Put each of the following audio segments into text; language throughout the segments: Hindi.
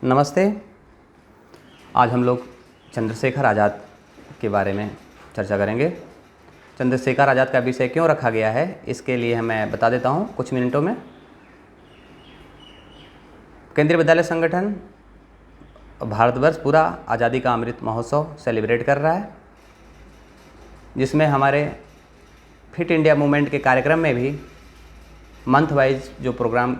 नमस्ते। आज हम लोग चंद्रशेखर आज़ाद के बारे में चर्चा करेंगे। चंद्रशेखर आज़ाद का विषय क्यों रखा गया है, इसके लिए मैं बता देता हूँ कुछ मिनटों में। केंद्रीय विद्यालय संगठन भारतवर्ष पूरा आज़ादी का अमृत महोत्सव सेलिब्रेट कर रहा है, जिसमें हमारे फिट इंडिया मूवमेंट के कार्यक्रम में भी मंथ वाइज जो प्रोग्राम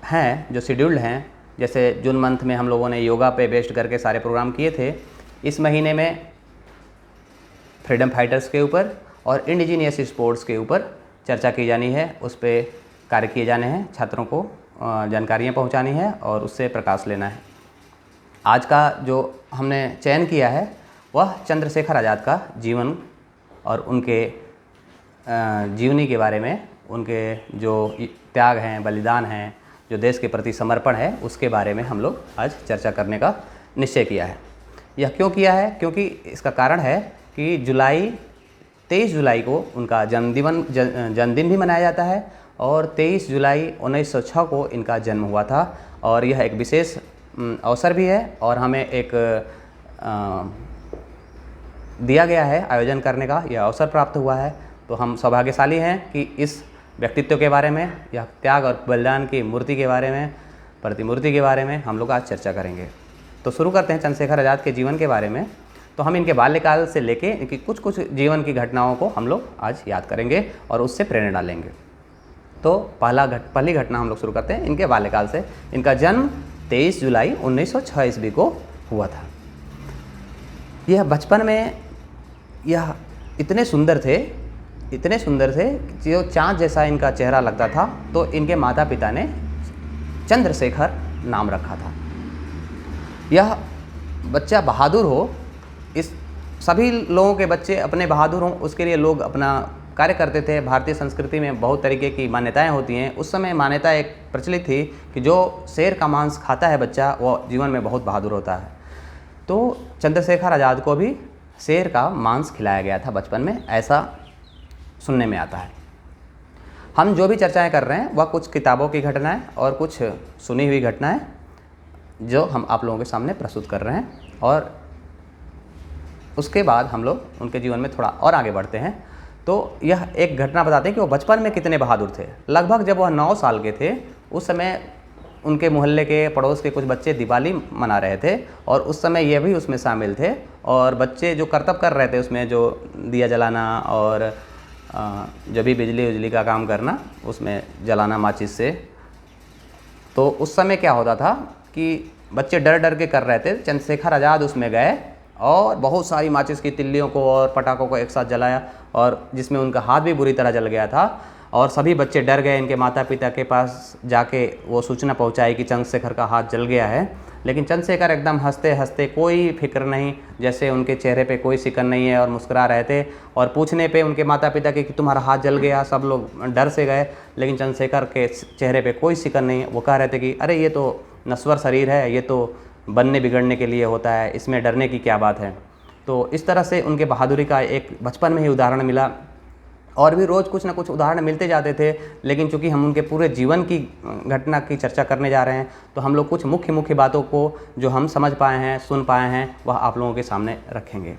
हैं, जो शेड्यूल्ड हैं, जैसे जून मंथ में हम लोगों ने योगा पे बेस्ड करके सारे प्रोग्राम किए थे। इस महीने में फ्रीडम फाइटर्स के ऊपर और इंडिजीनियस स्पोर्ट्स के ऊपर चर्चा की जानी है, उस पर कार्य किए जाने हैं, छात्रों को जानकारियाँ पहुँचानी है और उससे प्रकाश लेना है। आज का जो हमने चयन किया है वह चंद्रशेखर आज़ाद का जीवन और उनके जीवनी के बारे में, उनके जो त्याग हैं, बलिदान हैं, जो देश के प्रति समर्पण है, उसके बारे में हम लोग आज चर्चा करने का निश्चय किया है। यह क्यों किया है? क्योंकि इसका कारण है कि 23 जुलाई को उनका जन्मदिन भी मनाया जाता है और 23 जुलाई 1906 को इनका जन्म हुआ था और यह एक विशेष अवसर भी है और हमें एक दिया गया है आयोजन करने का, यह अवसर प्राप्त हुआ है। तो हम सौभाग्यशाली हैं कि इस व्यक्तित्व के बारे में, यह त्याग और बलिदान की मूर्ति के बारे में, प्रतिमूर्ति के बारे में हम लोग आज चर्चा करेंगे। तो शुरू करते हैं चंद्रशेखर आज़ाद के जीवन के बारे में। तो हम इनके बाल्यकाल से लेके इनकी कुछ जीवन की घटनाओं को हम लोग आज याद करेंगे और उससे प्रेरणा लेंगे। तो पहली घटना हम लोग शुरू करते हैं इनके बाल्यकाल से। इनका जन्म 23 जुलाई 1906 ईस्वी को हुआ था। यह बचपन में यह इतने सुंदर थे कि जो चाँद जैसा इनका चेहरा लगता था, तो इनके माता पिता ने चंद्रशेखर नाम रखा था। यह बच्चा बहादुर हो, इस सभी लोगों के बच्चे अपने बहादुर हों उसके लिए लोग अपना कार्य करते थे। भारतीय संस्कृति में बहुत तरीके की मान्यताएं होती हैं। उस समय मान्यता एक प्रचलित थी कि जो शेर का मांस खाता है बच्चा, वो जीवन में बहुत बहादुर होता है। तो चंद्रशेखर आज़ाद को भी शेर का मांस खिलाया गया था बचपन में, ऐसा सुनने में आता है। हम जो भी चर्चाएं कर रहे हैं वह कुछ किताबों की घटनाएं और कुछ सुनी हुई घटनाएं जो हम आप लोगों के सामने प्रस्तुत कर रहे हैं, और उसके बाद हम लोग उनके जीवन में थोड़ा और आगे बढ़ते हैं। तो यह एक घटना बताते हैं कि वो बचपन में कितने बहादुर थे। लगभग जब वह 9 साल के थे, उस समय उनके मोहल्ले के पड़ोस के कुछ बच्चे दिवाली मना रहे थे और उस समय ये भी उसमें शामिल थे। और बच्चे जो करतब कर रहे थे उसमें, जो दिया जलाना और जो भी बिजली का काम करना, उसमें जलाना माचिस से। तो उस समय क्या होता था कि बच्चे डर डर के कर रहे थे। चंद्रशेखर आज़ाद उसमें गए और बहुत सारी माचिस की तिल्लियों को और पटाखों को एक साथ जलाया, और जिसमें उनका हाथ भी बुरी तरह जल गया था। और सभी बच्चे डर गए। इनके माता पिता के पास जाके वो सूचना पहुंचाई कि चंद्रशेखर का हाथ जल गया है। लेकिन चंद्रशेखर एकदम हंसते हंसते, कोई फिक्र नहीं, जैसे उनके चेहरे पे कोई शिकन नहीं है, और मुस्कुरा रहे थे। और पूछने पे उनके माता पिता के कि तुम्हारा हाथ जल गया, सब लोग डर से गए। लेकिन चंद्रशेखर के चेहरे पे कोई शिकन नहीं। वो कह रहे थे कि अरे ये तो नश्वर शरीर है, ये तो बनने बिगड़ने के लिए होता है, इसमें डरने की क्या बात है। तो इस तरह से उनके बहादुरी का एक बचपन में ही उदाहरण मिला। और भी रोज़ कुछ ना कुछ उदाहरण मिलते जाते थे, लेकिन चूंकि हम उनके पूरे जीवन की घटना की चर्चा करने जा रहे हैं, तो हम लोग कुछ मुख्य बातों को जो हम समझ पाए हैं, सुन पाए हैं, वह आप लोगों के सामने रखेंगे।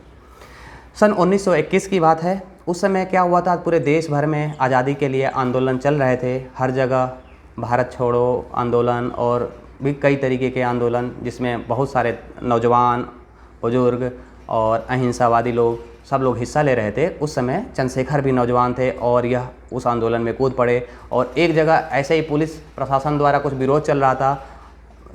सन 1921 की बात है। उस समय क्या हुआ था, पूरे देश भर में आज़ादी के लिए आंदोलन चल रहे थे। हर जगह भारत छोड़ो आंदोलन और भी कई तरीके के आंदोलन, जिसमें बहुत सारे नौजवान, बुजुर्ग और अहिंसावादी लोग, सब लोग हिस्सा ले रहे थे। उस समय चंद्रशेखर भी नौजवान थे और यह उस आंदोलन में कूद पड़े। और एक जगह ऐसे ही पुलिस प्रशासन द्वारा कुछ विरोध चल रहा था,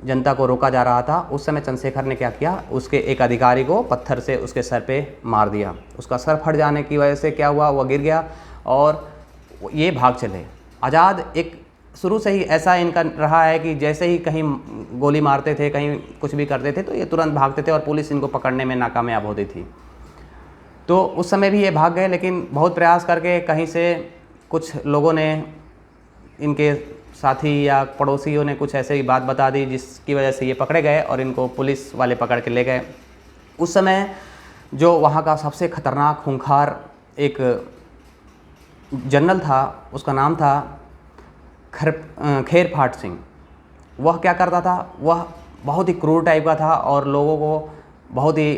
जनता को रोका जा रहा था। उस समय चंद्रशेखर ने क्या किया, उसके एक अधिकारी को पत्थर से उसके सर पे मार दिया। उसका सर फट जाने की वजह से क्या हुआ, वह गिर गया और ये भाग चले। आज़ाद एक शुरू से ही ऐसा इनका रहा है कि जैसे ही कहीं गोली मारते थे, कहीं कुछ भी करते थे, तो ये तुरंत भागते थे और पुलिस इनको पकड़ने में नाकामयाब होती थी। तो उस समय भी ये भाग गए, लेकिन बहुत प्रयास करके कहीं से कुछ लोगों ने, इनके साथी या पड़ोसियों ने कुछ ऐसे ही बात बता दी, जिसकी वजह से ये पकड़े गए और इनको पुलिस वाले पकड़ के ले गए। उस समय जो वहाँ का सबसे खतरनाक खूंखार एक जनरल था, उसका नाम था खेरफाट सिंह। वह क्या करता था, वह बहुत ही क्रूर टाइप का था और लोगों को बहुत ही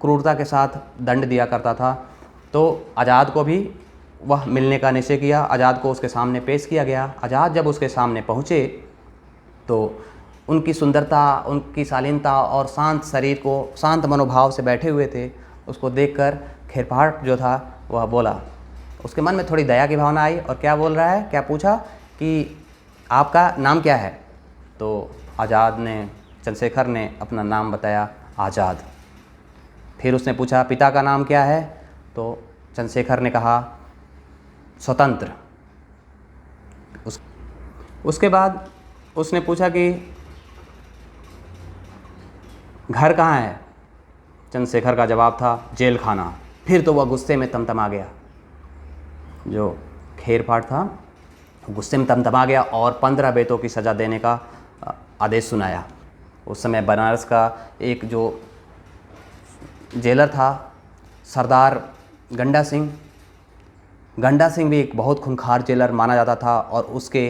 क्रूरता के साथ दंड दिया करता था। तो आज़ाद को भी वह मिलने का निश्चय किया। आज़ाद को उसके सामने पेश किया गया। आज़ाद जब उसके सामने पहुँचे तो उनकी सुंदरता, उनकी शालीनता और शांत शरीर को, शांत मनोभाव से बैठे हुए थे, उसको देखकर खेरफाट जो था वह बोला। उसके मन में थोड़ी दया की भावना आई और क्या बोल रहा है, क्या पूछा कि आपका नाम क्या है? तो आज़ाद ने, चंद्रशेखर ने अपना नाम बताया, आज़ाद। फिर उसने पूछा पिता का नाम क्या है? तो चंद्रशेखर ने कहा स्वतंत्र। उसके बाद उसने पूछा कि घर कहाँ है? चंद्रशेखर का जवाब था जेल खाना। फिर तो वह गुस्से में तमतमा गया। जो खेरफाट था गुस्से में तमतमा गया और 15 बेतों की सज़ा देने का आदेश सुनाया। उस समय बनारस का एक जो जेलर था सरदार गंडा सिंह, गंडा सिंह भी एक बहुत खूंखार जेलर माना जाता था और उसके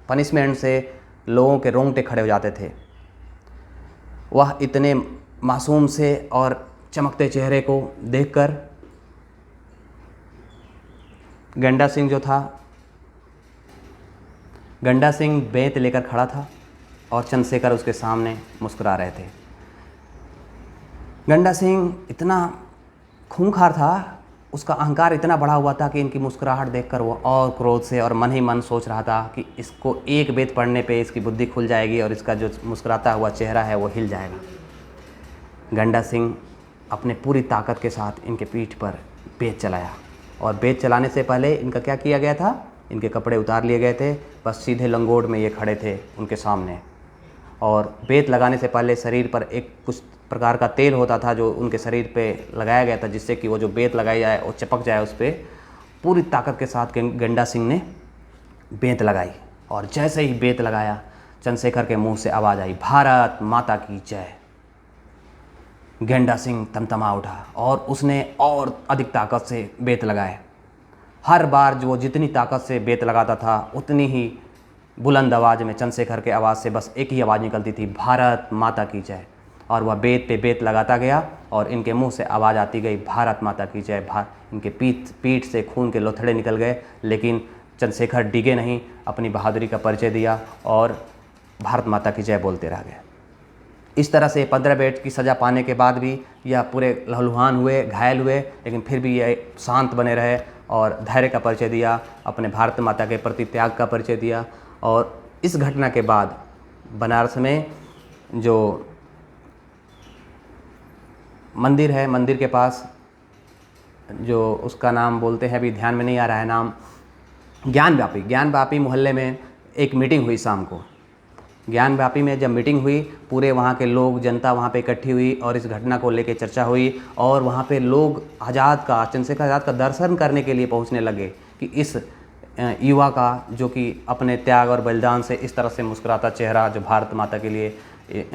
पनिशमेंट से लोगों के रोंगटे खड़े हो जाते थे। वह इतने मासूम से और चमकते चेहरे को देखकर गंडा सिंह जो था, गंडा सिंह बेंत लेकर खड़ा था और चंद्रशेखर उसके सामने मुस्कुरा रहे थे। गंडा सिंह इतना खूंखार था, उसका अहंकार इतना बढ़ा हुआ था कि इनकी मुस्कुराहट देखकर वो और क्रोध से और मन ही मन सोच रहा था कि इसको एक बेत पढ़ने पे इसकी बुद्धि खुल जाएगी और इसका जो मुस्कुराता हुआ चेहरा है वो हिल जाएगा। गंडा सिंह अपने पूरी ताकत के साथ इनके पीठ पर बेत चलाया और बेत चलाने से पहले इनका क्या किया गया था, इनके कपड़े उतार लिए गए थे, बस सीधे लंगोट में ये खड़े थे उनके सामने। और बेत लगाने से पहले शरीर पर एक कुछ प्रकार का तेल होता था जो उनके शरीर पे लगाया गया था, जिससे कि वो जो बेत लगाई जाए वो चिपक जाए उस पर। पूरी ताकत के साथ गंडा सिंह ने बेत लगाई और जैसे ही बेत लगाया चंद्रशेखर के मुंह से आवाज़ आई, भारत माता की जय। गंडा सिंह तमतमा उठा और उसने और अधिक ताकत से बेत लगाए। हर बार जो जितनी ताकत से बेत लगाता था उतनी ही बुलंद आवाज़ में चंद्रशेखर के आवाज़ से बस एक ही आवाज़ निकलती थी, भारत माता की जय। और वह बेत पे बेत लगाता गया और इनके मुंह से आवाज़ आती गई, भारत माता की जय। इनके पीठ से खून के लोथड़े निकल गए, लेकिन चंद्रशेखर डिगे नहीं, अपनी बहादुरी का परिचय दिया और भारत माता की जय बोलते रह गए। इस तरह से 15 बेत की सज़ा पाने के बाद भी यह पूरे लहलुहान हुए, घायल हुए, लेकिन फिर भी यह शांत बने रहे और धैर्य का परिचय दिया, अपने भारत माता के प्रति त्याग का परिचय दिया। और इस घटना के बाद बनारस में जो मंदिर है, मंदिर के पास जो उसका नाम बोलते हैं, अभी ध्यान में नहीं आ रहा है नाम, ज्ञानवापी मोहल्ले में एक मीटिंग हुई शाम को। ज्ञानवापी में जब मीटिंग हुई, पूरे वहाँ के लोग, जनता वहाँ पे इकट्ठी हुई और इस घटना को लेकर चर्चा हुई और वहाँ पे लोग चंद्रशेखर आज़ाद का दर्शन करने के लिए पहुँचने लगे कि इस युवा का जो कि अपने त्याग और बलिदान से इस तरह से मुस्कुराता चेहरा, जो भारत माता के लिए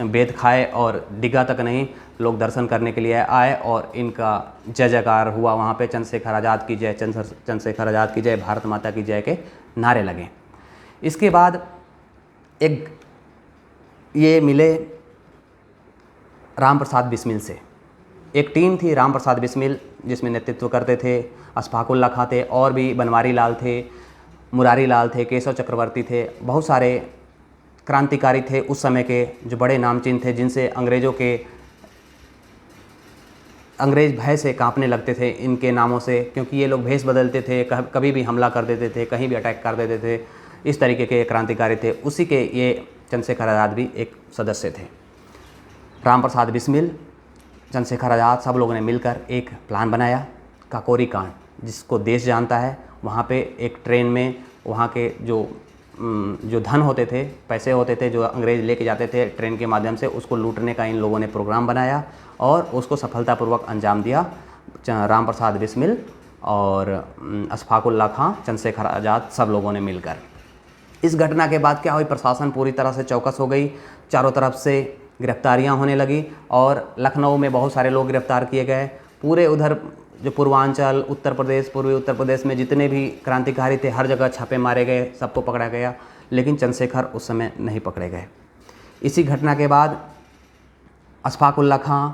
बेत खाए और डिगा तक नहीं, लोग दर्शन करने के लिए आए और इनका जय जयकार हुआ वहाँ पे, चंद्रशेखर आज़ाद की जय, चंद्रशेखर आज़ाद की जय, भारत माता की जय के नारे लगे। इसके बाद एक ये मिले राम प्रसाद बिस्मिल से। एक टीम थी राम प्रसाद बिस्मिल जिसमें नेतृत्व करते थे अशफाकुल्ला खां थे और भी बनवारी लाल थे, मुरारी लाल थे, केशव चक्रवर्ती थे, बहुत सारे क्रांतिकारी थे उस समय के जो बड़े नामचीन थे, जिनसे अंग्रेज भय से कांपने लगते थे इनके नामों से, क्योंकि ये लोग भेष बदलते थे, कभी भी हमला कर देते थे, कहीं भी अटैक कर देते थे। इस तरीके के क्रांतिकारी थे। उसी के ये चंद्रशेखर आज़ाद भी एक सदस्य थे। राम प्रसाद बिस्मिल, चंद्रशेखर आज़ाद, सब लोगों ने मिलकर एक प्लान बनाया, काकोरी कांड, जिसको देश जानता है। वहाँ पे एक ट्रेन में वहाँ के जो धन होते थे, पैसे होते थे, जो अंग्रेज़ लेके जाते थे ट्रेन के माध्यम से, उसको लूटने का इन लोगों ने प्रोग्राम बनाया और उसको सफलतापूर्वक अंजाम दिया। राम प्रसाद बिस्मिल और अशफाकुल्ला खां, चंद्रशेखर आज़ाद, सब लोगों ने मिलकर। इस घटना के बाद क्या हुई, प्रशासन पूरी तरह से चौकस हो गई, चारों तरफ से गिरफ्तारियां होने लगी और लखनऊ में बहुत सारे लोग गिरफ्तार किए गए। पूरे उधर जो पूर्वांचल, उत्तर प्रदेश, पूर्वी उत्तर प्रदेश में जितने भी क्रांतिकारी थे, हर जगह छापे मारे गए, सबको पकड़ा गया, लेकिन चंद्रशेखर उस समय नहीं पकड़े गए। इसी घटना के बाद अशफाक उल्ला खां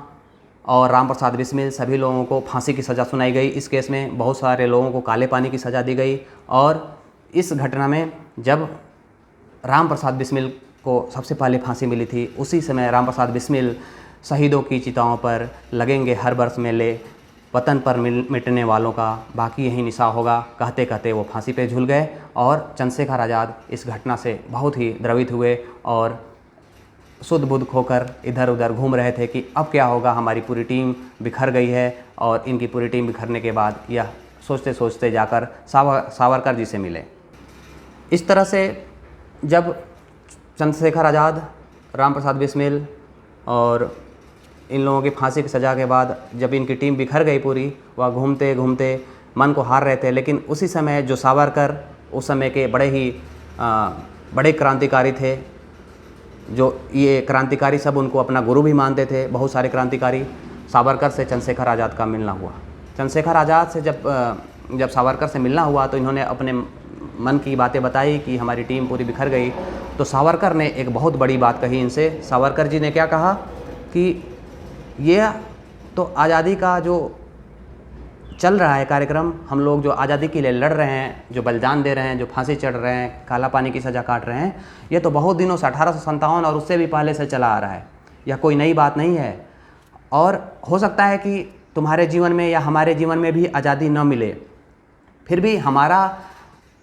और राम प्रसाद बिस्मिल सभी लोगों को फांसी की सज़ा सुनाई गई। इस केस में बहुत सारे लोगों को काले पानी की सज़ा दी गई। और इस घटना में जब राम प्रसाद बिस्मिल को सबसे पहले फांसी मिली थी, उसी समय राम प्रसाद बिस्मिल शहीदों की चिताओं पर लगेंगे हर वर्ष मेले, वतन पर मिटने वालों का बाकी यही निशा होगा, कहते कहते वो फांसी पे झूल गए। और चंद्रशेखर आज़ाद इस घटना से बहुत ही द्रवित हुए और शुद्ध बुद्ध खोकर इधर उधर घूम रहे थे कि अब क्या होगा, हमारी पूरी टीम बिखर गई है। और इनकी पूरी टीम बिखरने के बाद यह सोचते सोचते जाकर सावरकर जी से मिले। इस तरह से जब चंद्रशेखर आज़ाद, राम प्रसाद बिस्मिल और इन लोगों की फांसी की सज़ा के बाद जब इनकी टीम बिखर गई पूरी, वह घूमते घूमते मन को हार रहे थे। लेकिन उसी समय जो सावरकर उस समय के बड़े क्रांतिकारी थे, जो ये क्रांतिकारी सब उनको अपना गुरु भी मानते थे, बहुत सारे क्रांतिकारी, सावरकर से चंद्रशेखर आज़ाद का मिलना हुआ। चंद्रशेखर आज़ाद से जब सावरकर से मिलना हुआ तो इन्होंने अपने मन की बातें बताई कि हमारी टीम पूरी बिखर गई। तो सावरकर ने एक बहुत बड़ी बात कही इनसे। सावरकर जी ने क्या कहा कि ये तो आज़ादी का जो चल रहा है कार्यक्रम, हम लोग जो आज़ादी के लिए लड़ रहे हैं, जो बलिदान दे रहे हैं, जो फांसी चढ़ रहे हैं, काला पानी की सज़ा काट रहे हैं, ये तो बहुत दिनों से 1857 और उससे भी पहले से चला आ रहा है। यह कोई नई बात नहीं है। और हो सकता है कि तुम्हारे जीवन में या हमारे जीवन में भी आज़ादी न मिले, फिर भी हमारा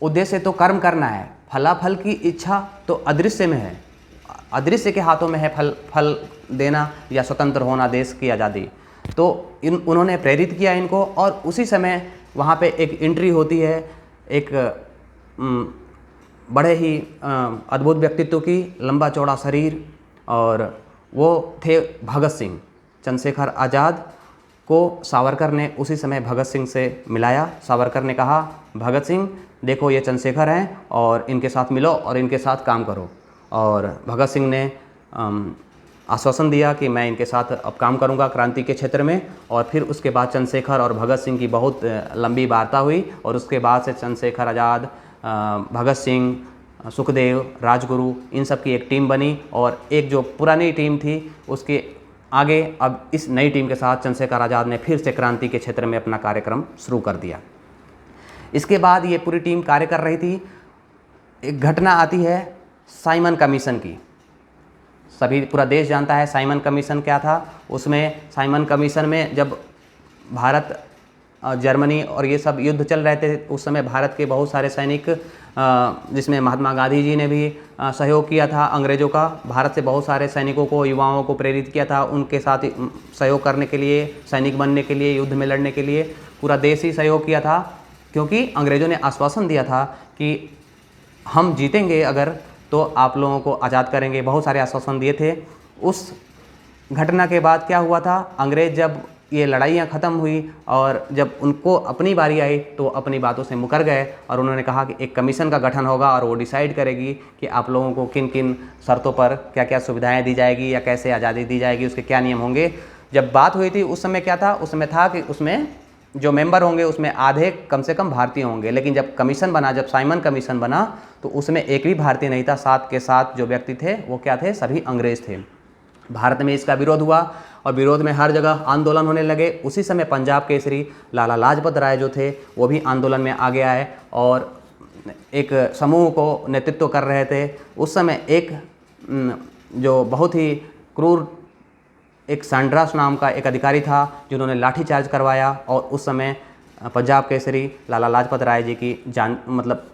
उद्देश्य तो कर्म करना है। फलाफल की इच्छा तो अदृश्य में है, अदृश्य के हाथों में है फल देना या स्वतंत्र होना, देश की आज़ादी। तो उन्होंने प्रेरित किया इनको। और उसी समय वहाँ पे एक एंट्री होती है एक बड़े ही अद्भुत व्यक्तित्व की, लंबा चौड़ा शरीर, और वो थे भगत सिंह। चंद्रशेखर आज़ाद को सावरकर ने उसी समय भगत सिंह से मिलाया। सावरकर ने कहा, भगत सिंह देखो ये चंद्रशेखर हैं और इनके साथ मिलो और इनके साथ काम करो। और भगत सिंह ने आश्वासन दिया कि मैं इनके साथ अब काम करूंगा क्रांति के क्षेत्र में। और फिर उसके बाद चंद्रशेखर और भगत सिंह की बहुत लंबी वार्ता हुई। और उसके बाद से चंद्रशेखर आज़ाद, भगत सिंह, सुखदेव, राजगुरु, इन सब की एक टीम बनी। और एक जो पुरानी टीम थी उसके आगे अब इस नई टीम के साथ चंद्रशेखर आज़ाद ने फिर से क्रांति के क्षेत्र में अपना कार्यक्रम शुरू कर दिया। इसके बाद ये पूरी टीम कार्य कर रही थी। एक घटना आती है साइमन कमीशन की। सभी पूरा देश जानता है साइमन कमीशन क्या था। उसमें साइमन कमीशन में जब भारत, जर्मनी और ये सब युद्ध चल रहे थे, उस समय भारत के बहुत सारे सैनिक, जिसमें महात्मा गांधी जी ने भी सहयोग किया था अंग्रेज़ों का, भारत से बहुत सारे सैनिकों को, युवाओं को प्रेरित किया था उनके साथ सहयोग करने के लिए, सैनिक बनने के लिए, युद्ध में लड़ने के लिए पूरा देश ही सहयोग किया था। क्योंकि अंग्रेज़ों ने आश्वासन दिया था कि हम जीतेंगे अगर तो आप लोगों को आज़ाद करेंगे, बहुत सारे आश्वासन दिए थे। उस घटना के बाद क्या हुआ था, अंग्रेज़ जब ये लड़ाइयाँ ख़त्म हुई और जब उनको अपनी बारी आई तो अपनी बातों से मुकर गए। और उन्होंने कहा कि एक कमीशन का गठन होगा और वो डिसाइड करेगी कि आप लोगों को किन किन शर्तों पर क्या क्या सुविधाएं दी जाएगी या कैसे आज़ादी दी जाएगी, उसके क्या नियम होंगे। जब बात हुई थी उस समय क्या था, उस समय था कि उसमें जो मेंबर होंगे उसमें आधे कम से कम भारतीय होंगे। लेकिन जब कमीशन बना, जब साइमन कमीशन बना, तो उसमें एक भी भारतीय नहीं था। साथ के साथ जो व्यक्ति थे वो क्या थे, सभी अंग्रेज़ थे। भारत में इसका विरोध हुआ और विरोध में हर जगह आंदोलन होने लगे। उसी समय पंजाब केसरी लाला लाजपत राय जो थे वो भी आंदोलन में आगे आए और एक समूह को नेतृत्व कर रहे थे। उस समय एक जो बहुत ही क्रूर एक सैंड्रास नाम का एक अधिकारी था जिन्होंने लाठीचार्ज करवाया। और उस समय पंजाब केसरी लाला लाजपत राय जी की जान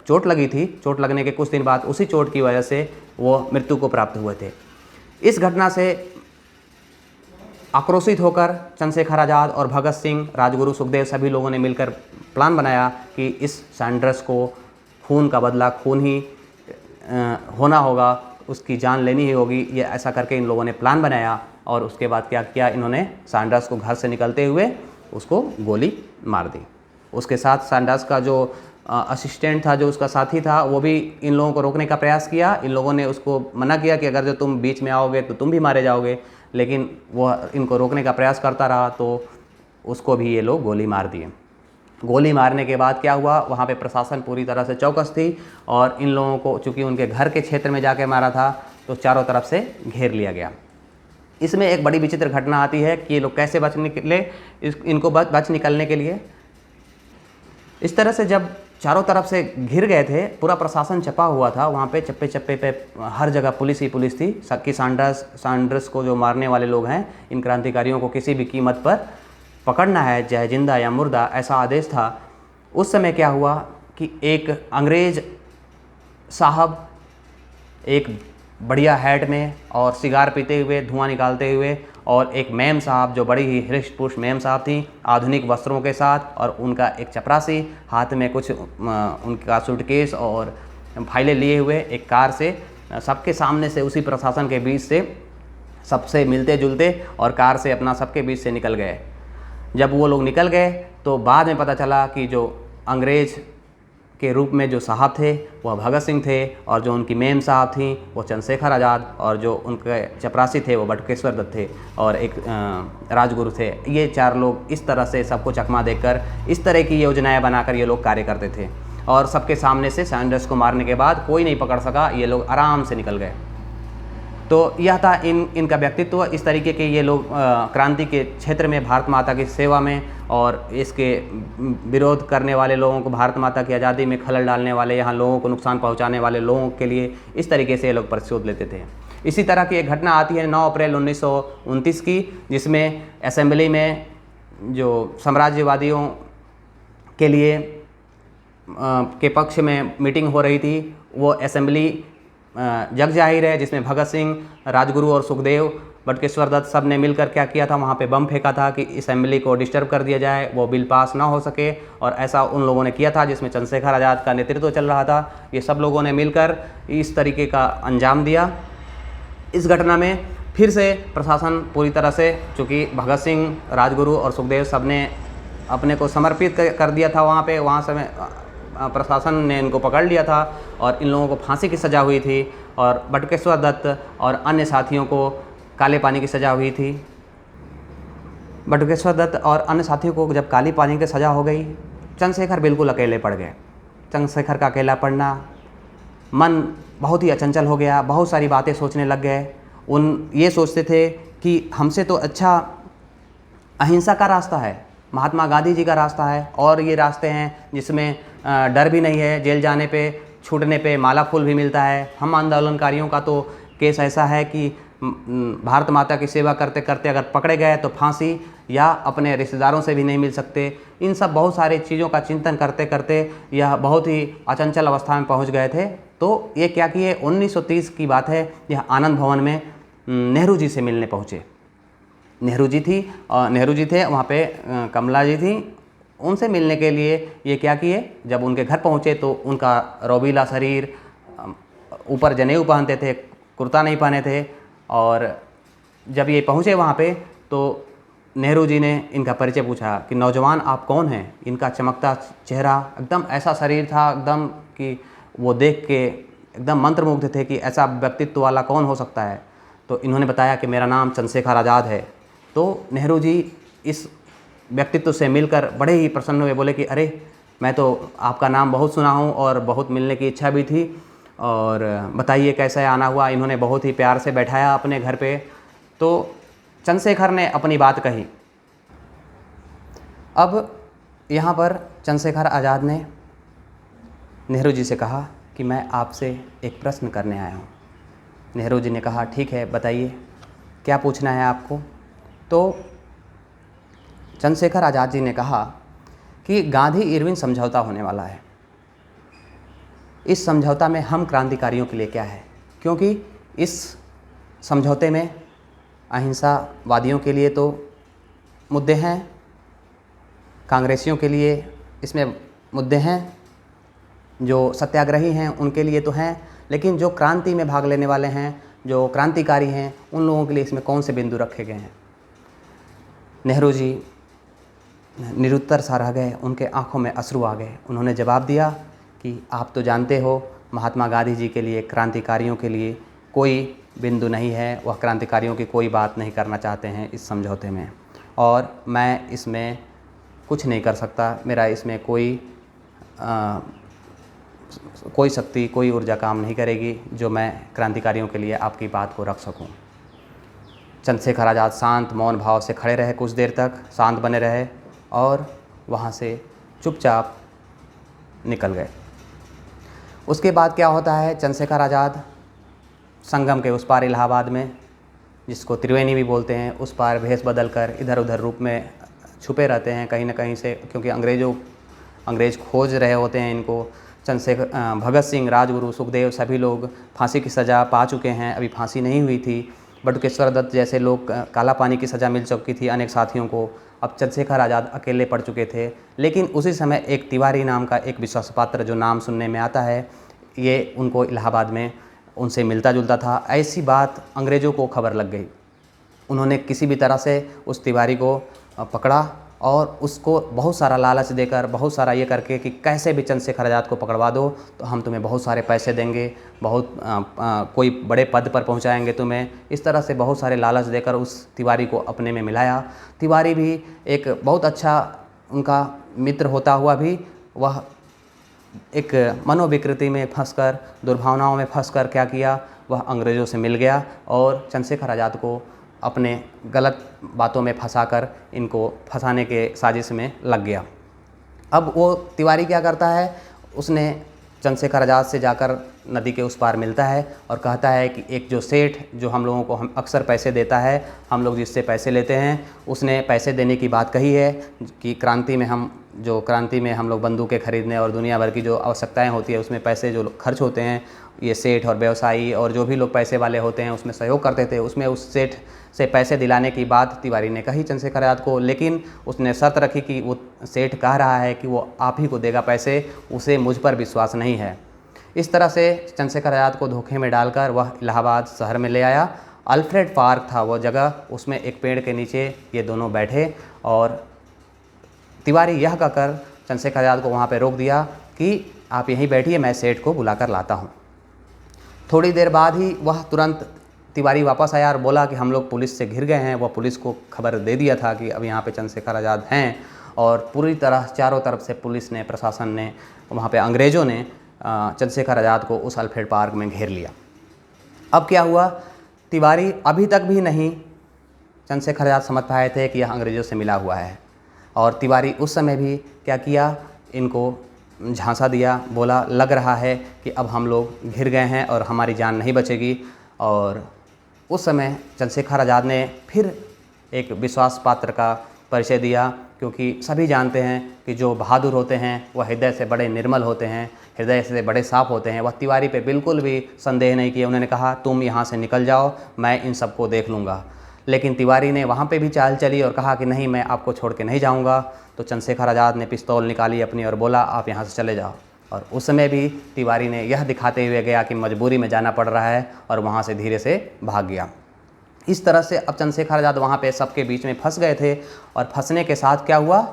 चोट लगी थी। चोट लगने के कुछ दिन बाद उसी चोट की वजह से वो मृत्यु को प्राप्त हुए थे। इस घटना से आक्रोशित होकर चंद्रशेखर आज़ाद और भगत सिंह, राजगुरु, सुखदेव सभी लोगों ने मिलकर प्लान बनाया कि इस सैंड्रस को खून का बदला खून ही होना होगा, उसकी जान लेनी ही होगी। ये ऐसा करके इन लोगों ने प्लान बनाया। और उसके बाद क्या किया, इन्होंने सैंड्रस को घर से निकलते हुए उसको गोली मार दी। उसके साथ सैंड्रस का जो असिस्टेंट था, जो उसका साथी था, वो भी इन लोगों को रोकने का प्रयास किया। इन लोगों ने उसको मना किया कि अगर जो तुम बीच में आओगे तो तुम भी मारे जाओगे। लेकिन वो इनको रोकने का प्रयास करता रहा तो उसको भी ये लोग गोली मार दिए। गोली मारने के बाद क्या हुआ, वहाँ पे प्रशासन पूरी तरह से चौकस थी। और इन लोगों को चूँकि उनके घर के क्षेत्र में जाके मारा था तो चारों तरफ से घेर लिया गया। इसमें एक बड़ी विचित्र घटना आती है कि ये लोग कैसे बच निकले, इनको बच निकलने के लिए इस तरह से जब चारों तरफ से घिर गए थे, पूरा प्रशासन छपा हुआ था वहाँ पे, चप्पे चप्पे पे हर जगह पुलिस ही पुलिस थी कि सांड्रस को जो मारने वाले लोग हैं, इन क्रांतिकारियों को किसी भी कीमत पर पकड़ना है, चाहे जिंदा या मुर्दा, ऐसा आदेश था। उस समय क्या हुआ कि एक अंग्रेज साहब एक बढ़िया हैट में और सिगार पीते हुए, धुआं निकालते हुए, और एक मैम साहब जो बड़ी ही हृष्ट पुष्ट मैम साहब थी, आधुनिक वस्त्रों के साथ, और उनका एक चपरासी हाथ में कुछ उनका सूटकेस और फाइलें लिए हुए एक कार से सबके सामने से, उसी प्रशासन के बीच से, सबसे मिलते जुलते और कार से अपना सबके बीच से निकल गए। जब वो लोग निकल गए तो बाद में पता चला कि जो अंग्रेज के रूप में जो साहब थे वह भगत सिंह थे, और जो उनकी मेम साहब थी वो चंद्रशेखर आज़ाद, और जो उनके चपरासी थे वो बटुकेश्वर दत्त थे, और एक राजगुरु थे। ये 4 लोग इस तरह से सबको चकमा देकर इस तरह की योजनाएं बनाकर ये लोग कार्य करते थे, और सबके सामने से सैंडर्स को मारने के बाद कोई नहीं पकड़ सका, ये लोग आराम से निकल गए। तो यह था इनका व्यक्तित्व। इस तरीके के ये लोग क्रांति के क्षेत्र में भारत माता की सेवा में और इसके विरोध करने वाले लोगों को, भारत माता की आज़ादी में खलल डालने वाले, यहाँ लोगों को नुकसान पहुँचाने वाले लोगों के लिए इस तरीके से ये लोग प्रतिशोध लेते थे। इसी तरह की एक घटना आती है 9 अप्रैल 1929 की, जिसमें असेंबली में जो साम्राज्यवादियों के लिए के पक्ष में मीटिंग हो रही थी, वो असेंबली जग जाहिर है, जिसमें भगत सिंह, राजगुरु और सुखदेव, बटुकेश्वर दत्त सब ने मिलकर क्या किया था, वहाँ पे बम फेंका था कि असेंबली को डिस्टर्ब कर दिया जाए, वो बिल पास ना हो सके। और ऐसा उन लोगों ने किया था जिसमें चंद्रशेखर आज़ाद का नेतृत्व चल रहा था। ये सब लोगों ने मिलकर इस तरीके का अंजाम दिया। इस घटना में फिर से प्रशासन पूरी तरह से, चूँकि भगत सिंह, राजगुरु और सुखदेव सब ने अपने को समर्पित कर दिया था वहाँ समय प्रशासन ने इनको पकड़ लिया था और इन लोगों को फांसी की सज़ा हुई थी, और बटुकेश्वर दत्त और अन्य साथियों को काले पानी की सज़ा हुई थी। बटुकेश्वर दत्त और अन्य साथियों को जब काली पानी की सज़ा हो गई, चंद्रशेखर बिल्कुल अकेले पड़ गए। चंद्रशेखर का अकेला पड़ना, मन बहुत ही अचंचल हो गया, बहुत सारी बातें सोचने लग गए। ये सोचते थे कि हमसे तो अच्छा अहिंसा का रास्ता है, महात्मा गांधी जी का रास्ता है, और ये रास्ते हैं जिसमें डर भी नहीं है, जेल जाने पे, छूटने पे माला फूल भी मिलता है। हम आंदोलनकारियों का तो केस ऐसा है कि भारत माता की सेवा करते करते अगर पकड़े गए तो फांसी या अपने रिश्तेदारों से भी नहीं मिल सकते। इन सब बहुत सारी चीज़ों का चिंतन करते करते यह बहुत ही अचंचल अवस्था में पहुंच गए थे। तो ये क्या किए, 1930 की बात है, यह आनंद भवन में नेहरू जी से मिलने पहुँचे। नेहरू जी थे वहाँ पे, कमला जी थी, उनसे मिलने के लिए ये क्या किए, जब उनके घर पहुँचे तो उनका रोबीला शरीर, ऊपर जनेऊ पहनते थे, कुर्ता नहीं पहने थे, और जब ये पहुँचे वहाँ पे तो नेहरू जी ने इनका परिचय पूछा कि नौजवान आप कौन हैं। इनका चमकता चेहरा, एकदम ऐसा शरीर था एकदम कि वो देख के एकदम मंत्रमुग्ध थे कि ऐसा व्यक्तित्व वाला कौन हो सकता है। तो इन्होंने बताया कि मेरा नाम चंद्रशेखर आज़ाद है। तो नेहरू जी इस व्यक्तित्व से मिलकर बड़े ही प्रसन्न हुए, बोले कि अरे मैं तो आपका नाम बहुत सुना हूँ और बहुत मिलने की इच्छा भी थी, और बताइए कैसे आना हुआ। इन्होंने बहुत ही प्यार से बैठाया अपने घर पे। तो चंद्रशेखर ने अपनी बात कही। अब यहाँ पर चंद्रशेखर आज़ाद ने नेहरू जी से कहा कि मैं आपसे एक प्रश्न करने आया हूँ। नेहरू जी ने कहा ठीक है बताइए क्या पूछना है आपको। तो चंद्रशेखर आज़ाद जी ने कहा कि गांधी इरविन समझौता होने वाला है, इस समझौता में हम क्रांतिकारियों के लिए क्या है, क्योंकि इस समझौते में अहिंसावादियों के लिए तो मुद्दे हैं, कांग्रेसियों के लिए इसमें मुद्दे हैं, जो सत्याग्रही हैं उनके लिए तो हैं, लेकिन जो क्रांति में भाग लेने वाले हैं, जो क्रांतिकारी हैं, उन लोगों के लिए इसमें कौन से बिंदु रखे गए हैं। नेहरू जी निरुत्तर सा रह गए, उनके आंखों में अश्रु आ गए। उन्होंने जवाब दिया कि आप तो जानते हो महात्मा गांधी जी के लिए, क्रांतिकारियों के लिए कोई बिंदु नहीं है, वह क्रांतिकारियों की कोई बात नहीं करना चाहते हैं इस समझौते में, और मैं इसमें कुछ नहीं कर सकता। मेरा इसमें कोई शक्ति, कोई ऊर्जा काम नहीं करेगी जो मैं क्रांतिकारियों के लिए आपकी बात को रख सकूं। चंद्रशेखर आज़ाद शांत मौन भाव से खड़े रहे, कुछ देर तक शांत बने रहे और वहाँ से चुपचाप निकल गए। उसके बाद क्या होता है, चंद्रशेखर आज़ाद संगम के उस पार इलाहाबाद में, जिसको त्रिवेणी भी बोलते हैं, उस पार भेष बदल कर इधर उधर रूप में छुपे रहते हैं कहीं ना कहीं से, क्योंकि अंग्रेज़ खोज रहे होते हैं इनको। भगत सिंह, राजगुरु, सुखदेव सभी लोग फांसी की सज़ा पा चुके हैं, अभी फांसी नहीं हुई थी। बटुकेश्वर दत्त जैसे लोग काला पानी की सज़ा मिल चुकी थी अनेक साथियों को। अब चंद्रशेखर आज़ाद अकेले पड़ चुके थे। लेकिन उसी समय एक तिवारी नाम का एक विश्वासपात्र, जो नाम सुनने में आता है, ये उनको इलाहाबाद में उनसे मिलता जुलता था। ऐसी बात अंग्रेज़ों को खबर लग गई। उन्होंने किसी भी तरह से उस तिवारी को पकड़ा और उसको बहुत सारा लालच देकर, बहुत सारा ये करके कि कैसे भी चंद्रशेखर आज़ाद को पकड़वा दो तो हम तुम्हें बहुत सारे पैसे देंगे, बहुत कोई बड़े पद पर पहुंचाएंगे तुम्हें। इस तरह से बहुत सारे लालच देकर उस तिवारी को अपने में मिलाया। तिवारी भी एक बहुत अच्छा उनका मित्र होता हुआ भी वह एक मनोविकृति में फंसकर, दुर्भावनाओं में फंसकर क्या किया, वह अंग्रेज़ों से मिल गया और चंद्रशेखर आज़ाद को अपने गलत बातों में फंसाकर इनको फंसाने के साजिश में लग गया। अब वो तिवारी क्या करता है, उसने चंद्रशेखर आज़ाद से जाकर नदी के उस पार मिलता है और कहता है कि एक जो सेठ जो हम लोगों को हम अक्सर पैसे देता है, हम लोग जिससे पैसे लेते हैं, उसने पैसे देने की बात कही है कि क्रांति में हम लोग बंदूकें खरीदने और दुनिया भर की जो आवश्यकताएं होती है उसमें पैसे जो खर्च होते हैं, ये सेठ और व्यवसायी और जो भी लोग पैसे वाले होते हैं उसमें सहयोग करते थे। उसमें उस सेठ से पैसे दिलाने की बात तिवारी ने कही चंद्रशेखर आज़ाद को, लेकिन उसने शर्त रखी कि वो सेठ कह रहा है कि वो आप ही को देगा पैसे, उसे मुझ पर विश्वास नहीं है। इस तरह से चंद्रशेखर आज़ाद को धोखे में डालकर वह इलाहाबाद शहर में ले आया। अल्फ्रेड पार्क था वो जगह, उसमें एक पेड़ के नीचे ये दोनों बैठे और तिवारी यह कहकर चंद्रशेखर आज़ाद को वहाँ पर रोक दिया कि आप यहीं बैठिए, मैं सेठ को बुला कर लाता हूँ। थोड़ी देर बाद ही वह तुरंत तिवारी वापस आया और बोला कि हम लोग पुलिस से घिर गए हैं। वह पुलिस को खबर दे दिया था कि अब यहाँ पे चंद्रशेखर आज़ाद हैं और पूरी तरह चारों तरफ से पुलिस ने, प्रशासन ने, वहाँ पे अंग्रेज़ों ने चंद्रशेखर आज़ाद को उस अल्फ्रेड पार्क में घेर लिया। अब क्या हुआ, तिवारी अभी तक भी नहीं चंद्रशेखर आज़ाद समझ पाए थे कि यह अंग्रेज़ों से मिला हुआ है और तिवारी उस समय भी क्या किया, इनको झांसा दिया, बोला लग रहा है कि अब हम लोग घिर गए हैं और हमारी जान नहीं बचेगी। और उस समय चंद्रशेखर आज़ाद ने फिर एक विश्वास पात्र का परिचय दिया, क्योंकि सभी जानते हैं कि जो बहादुर होते हैं वह हृदय से बड़े निर्मल होते हैं, हृदय से बड़े साफ होते हैं। वह तिवारी पे बिल्कुल भी संदेह नहीं किया। उन्होंने कहा तुम यहाँ से निकल जाओ, मैं इन सबको देख लूँगा। लेकिन तिवारी ने वहाँ पे भी चाल चली और कहा कि नहीं, मैं आपको छोड़ के नहीं जाऊँगा। तो चंद्रशेखर आज़ाद ने पिस्तौल निकाली अपनी और बोला आप यहाँ से चले जाओ। और उस समय भी तिवारी ने यह दिखाते हुए गया कि मजबूरी में जाना पड़ रहा है और वहाँ से धीरे से भाग गया। इस तरह से अब चंद्रशेखर आज़ाद वहाँ पे सबके बीच में फंस गए थे और फंसने के साथ क्या हुआ,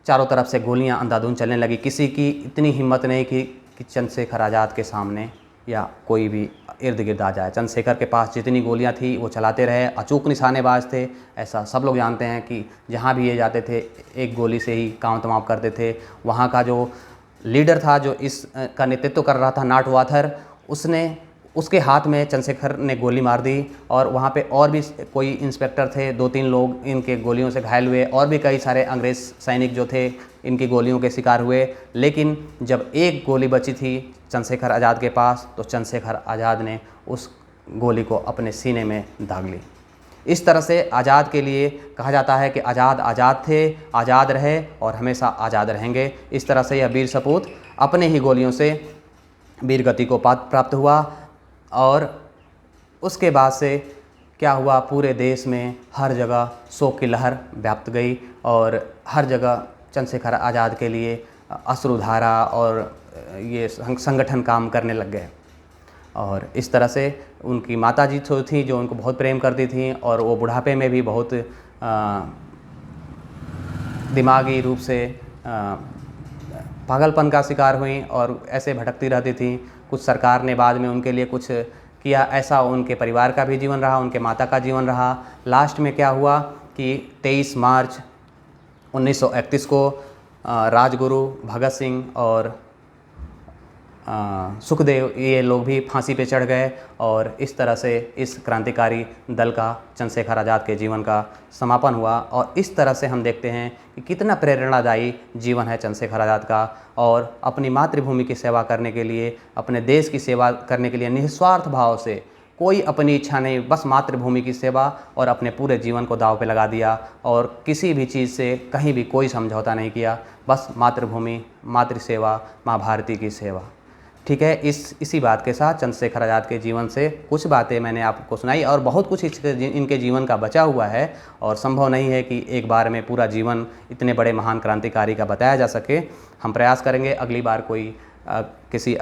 चारों तरफ से गोलियाँ अंधाधुंध चलने लगी। किसी की इतनी हिम्मत नहीं कि चंद्रशेखर आज़ाद के सामने या कोई भी इर्द गिर्द आ जाए। चंद्रशेखर के पास जितनी गोलियां थी वो चलाते रहे, अचूक निशानेबाज थे, ऐसा सब लोग जानते हैं कि जहां भी ये जाते थे एक गोली से ही काम तमाम करते थे। वहां का जो लीडर था, जो इस का नेतृत्व कर रहा था, नाटवाथर, उसके हाथ में चंद्रशेखर ने गोली मार दी। और वहाँ पे और भी कोई इंस्पेक्टर थे, 2-3 लोग इनके गोलियों से घायल हुए और भी कई सारे अंग्रेज़ सैनिक जो थे इनकी गोलियों के शिकार हुए। लेकिन जब एक गोली बची थी चंद्रशेखर आज़ाद के पास तो चंद्रशेखर आज़ाद ने उस गोली को अपने सीने में दाग ली। इस तरह से आज़ाद के लिए कहा जाता है कि आज़ाद आज़ाद थे, आज़ाद रहे और हमेशा आज़ाद रहेंगे। इस तरह से यह वीर सपूत अपने ही गोलियों से वीर गति को प्राप्त हुआ। और उसके बाद से क्या हुआ, पूरे देश में हर जगह शोक की लहर व्याप्त गई और हर जगह चंद्रशेखर आज़ाद के लिए अश्रुधारा और ये संगठन काम करने लग गए। और इस तरह से उनकी माताजी थी जो उनको बहुत प्रेम करती थी और वो बुढ़ापे में भी बहुत दिमागी रूप से पागलपन का शिकार हुई और ऐसे भटकती रहती थी। कुछ सरकार ने बाद में उनके लिए कुछ किया, ऐसा उनके परिवार का भी जीवन रहा, उनके माता का जीवन रहा। लास्ट में क्या हुआ कि 23 मार्च 1931 को राजगुरु भगत सिंह और सुखदेव ये लोग भी फांसी पे चढ़ गए और इस तरह से इस क्रांतिकारी दल का, चंद्रशेखर आज़ाद के जीवन का समापन हुआ। और इस तरह से हम देखते हैं कि कितना प्रेरणादायी जीवन है चंद्रशेखर आज़ाद का, और अपनी मातृभूमि की सेवा करने के लिए, अपने देश की सेवा करने के लिए निस्वार्थ भाव से, कोई अपनी इच्छा नहीं, बस मातृभूमि की सेवा, और अपने पूरे जीवन को दांव पे लगा दिया और किसी भी चीज़ से कहीं भी कोई समझौता नहीं किया, बस मातृभूमि, मातृ सेवा, माँ भारती की सेवा। ठीक है, इसी बात के साथ चंद्रशेखर आज़ाद के जीवन से कुछ बातें मैंने आपको सुनाई, और बहुत कुछ इनके जीवन का बचा हुआ है, और संभव नहीं है कि एक बार में पूरा जीवन इतने बड़े महान क्रांतिकारी का बताया जा सके। हम प्रयास करेंगे अगली बार कोई किसी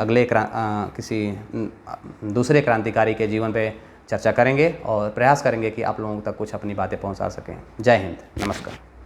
दूसरे क्रांतिकारी के जीवन पे चर्चा करेंगे, और प्रयास करेंगे कि आप लोगों तक कुछ अपनी बातें पहुंचा सकें। जय हिंद, नमस्कार।